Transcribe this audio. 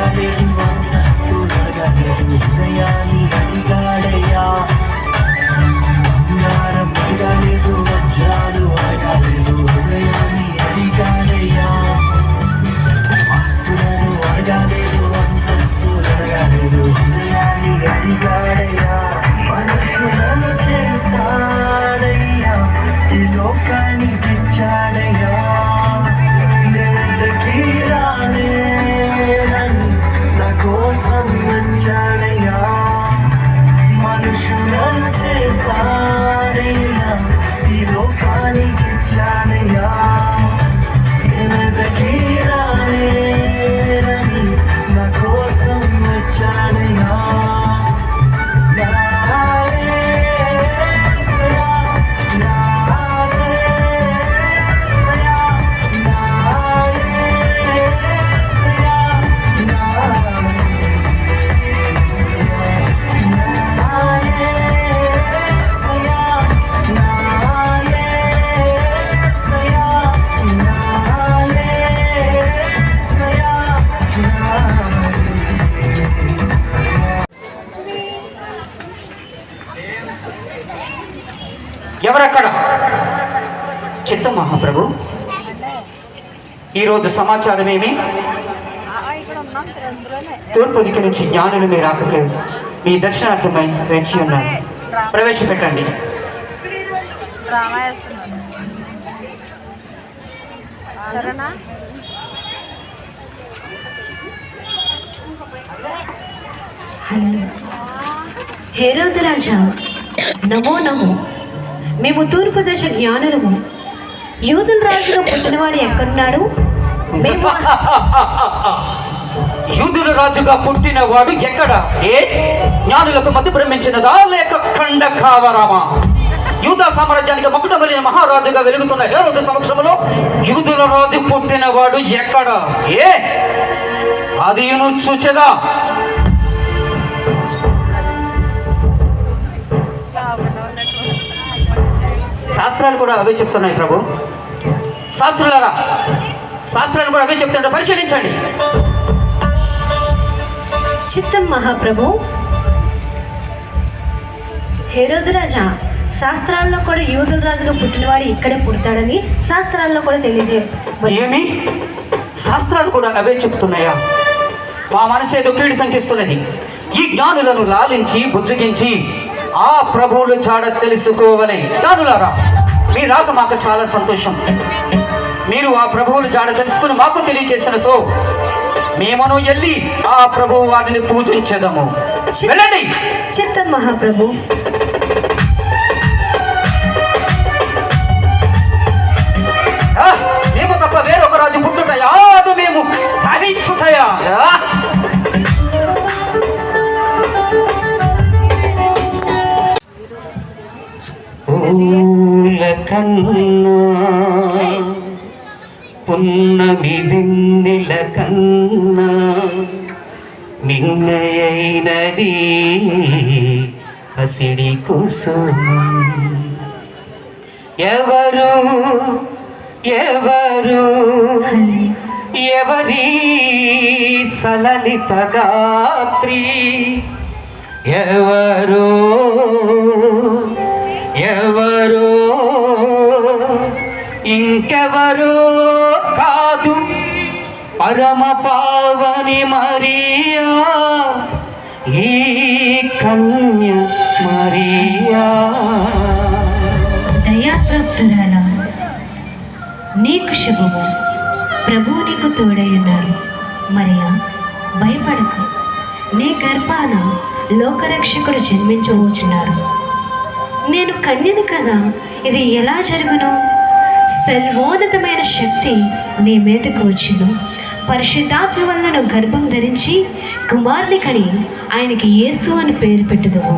అడగలేదు, అంతస్తులు అడగలేదు, హృదయాన్ని అడిగాడయ్యా. బంగారం అడగలేదు, వజ్రాలు అడగలేదు, హృదయాన్ని అడిగాడయ్యా. ఆస్తులను అడగలేదు, అంతస్తులు అడగలేదు, హృదయాన్ని అడిగాడయ్యా. మనుషులను చేశాడయ్యా, ఈ లోకానికి ఇచ్చాడయ్యా. నేనెంతకీ రాలేదని నా కోసం వచ్చాడయ్యా. మనుషులను చేశాడయ్యా, ఈ లోకానికి ఇచ్చాడయ్యా. నేనెంతకీ రాలేదని నా కోసం వచ్చాడయ్యా. ఎవరక్కడ? చిత్తం మహాప్రభు. ఈరోజు సమాచారం ఏమి? తూర్పు దిక్కు నుంచి జ్ఞానులు మీ రాకకి మీ దర్శనార్థమై వేచి ఉన్నారు. ప్రవేశపెట్టండి. హేరోదు రాజా, నమో నమో. మేము తూర్పు దశ జ్ఞానులము. యూదుల రాజుగా పుట్టినవాడు ఎక్కడున్నాడు? యూదుల రాజుగా పుట్టినవాడు ఎక్కడ? ఏ జ్ఞానులకు మతి భ్రమించినదా లేక ఖండ కావరామా? యూదా సామ్రాజ్యానికి మకుటమలిన మహారాజుగా వెలుగుతున్న హేరోదు సమక్షంలో యూదుల రాజు పుట్టినవాడు ఎక్కడ? ఏ అది నువ్వు చూచెదా? శాస్త్రాలు కూడా అవే చెప్తున్నాయి ప్రభు. శాస్త్రులారా, శాస్త్రాలు కూడా అవే చెప్తుంటే పరిశీలించండి. చిత్తం మహాప్రభు. హేరోదు రాజా, శాస్త్రాల్లో కూడా యూదుల రాజుగా పుట్టినవాడు ఇక్కడే పుడతాడని శాస్త్రాల్లో కూడా తెలియజే. ఏమి శాస్త్రాలు కూడా అవే చెప్తున్నాయా? మా మనసు ఏదో కీడు శంకిస్తున్నది. ఈ జ్ఞానులను లాలించి బుజ్జగించి ఆ ప్రభువులు చాడ తెలుసుకోవాలి. జ్ఞానులారా, మీ రాక మాకు చాలా సంతోషం. మీరు ఆ ప్రభువులు చాడ తెలుసుకుని మాకు తెలియజేసిన సో మేమను వెళ్ళి ఆ ప్రభువు వారిని పూజించేదము. వెళ్ళండి. చిత్తం మహాప్రభు. మేము తప్ప వేరొక రాజు పుట్టుటయా? అది మేము సహించుటయా? పూల కన్నా పున్నమి వెన్నెల కన్నా మిన్నయైనది పసిడి కుసుమం. ఎవరు ఎవరు ఎవరి సలలిత గాత్రి? ఎవరు ఎవరో ఇంకెవరో కాదు, పరమ పావని మరియా, ఈ కన్య మరియా. దయాప్రాప్తురాలా, నీకు శుభము. ప్రభువు నీకు తోడయ్యున్నారు. మరియా, భయపడకు. నీ గర్భాన లోకరక్షకుడు జన్మించబోచున్నారు. నేను కన్యను కదా, ఇది ఎలా జరుగును? సర్వోన్నతమైన శక్తి నీ మీదకు వచ్చును. పరిశుద్ధాత్మ వలన గర్భం ధరించి కుమారుని కని ఆయనకి యేసు అని పేరు పెట్టుదువు.